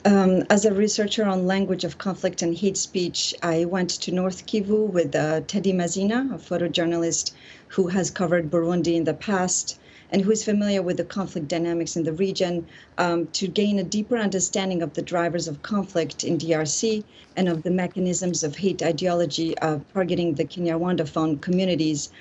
As a researcher on language of conflict and hate speech, I went to North Kivu with Teddy Mazina, a photojournalist who has covered Burundi in the past and who is familiar with the conflict dynamics in the region, to gain a deeper understanding of the drivers of conflict in DRC and of the mechanisms of hate ideology targeting the Kinyarwanda-phone communities,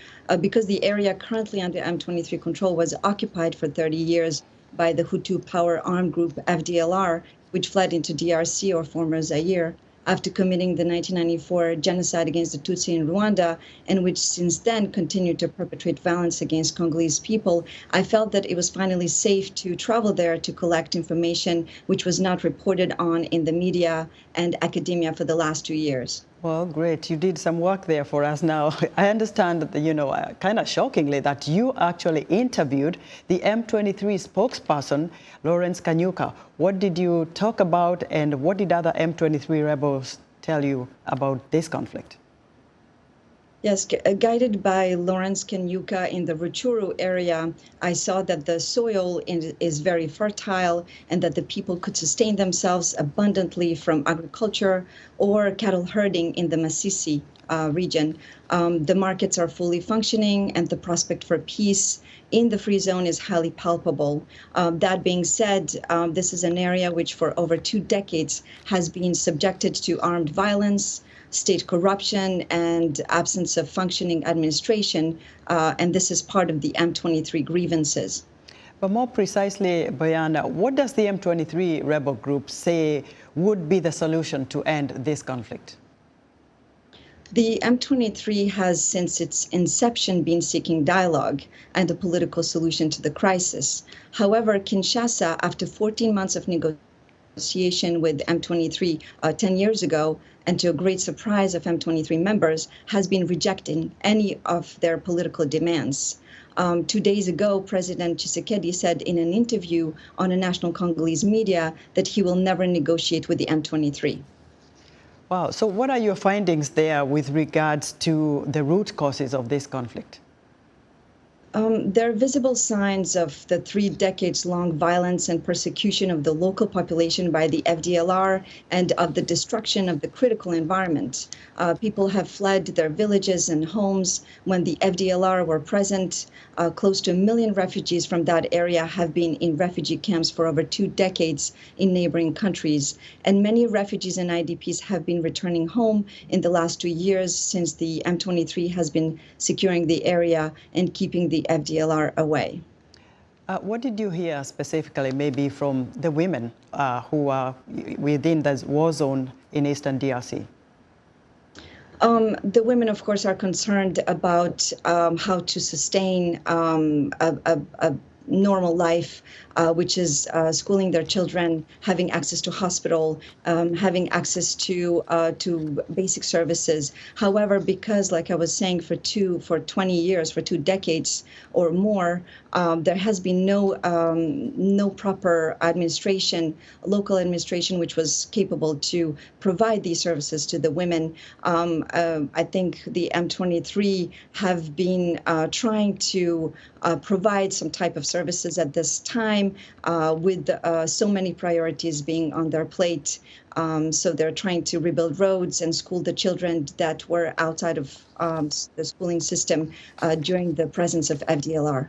because the area currently under M23 control was occupied for 30 years by the Hutu power armed group FDLR, which fled into DRC, or former Zaire, after committing the 1994 genocide against the Tutsi in Rwanda, and which since then continued to perpetrate violence against Congolese people. I felt that it was finally safe to travel there to collect information which was not reported on in the media and academia for the last 2 years. Well, great. You did some work there for us now. I understand that, kind of shockingly, that you actually interviewed the M23 spokesperson, Lawrence Kanyuka. What did you talk about, and what did other M23 rebels tell you about this conflict? Yes, guided by Lawrence Kanyuka in the Rutshuru area, I saw that the soil is very fertile and that the people could sustain themselves abundantly from agriculture or cattle herding in the Masisi region. The markets are fully functioning and the prospect for peace in the free zone is highly palpable. That being said, this is an area which for over 2 decades has been subjected to armed violence, state corruption, and absence of functioning administration, and this is part of the M23 grievances. But more precisely, Bojana, what does the M23 rebel group say would be the solution to end this conflict? The M23 has, since its inception, been seeking dialogue and a political solution to the crisis. However, Kinshasa, after 14 months of negotiation with M23 10 years ago, and to a great surprise of M23 members, has been rejecting any of their political demands. 2 days ago, President Tshisekedi said in an interview on a national Congolese media that he will never negotiate with the M23. Wow. So what are your findings there with regards to the root causes of this conflict? There are visible signs of the 3 decades-long violence and persecution of the local population by the FDLR and of the destruction of the critical environment. People have fled their villages and homes when the FDLR were present. Close to 1 million refugees from that area have been in refugee camps for over 2 decades in neighboring countries. And many refugees and IDPs have been returning home in the last 2 years since the M23 has been securing the area and keeping the FDLR away. What did you hear specifically, maybe from the women who are within the war zone in Eastern DRC? The women, of course, are concerned about how to sustain a normal life, which is schooling their children, having access to hospital, having access to basic services. However, because, like I was saying, for 20 years, for 2 decades or more, there has been no proper administration, local administration, which was capable to provide these services to the women. I think the M23 have been trying to provide some type of services at this time, with so many priorities being on their plate. So they're trying to rebuild roads and school the children that were outside of the schooling system during the presence of FDLR.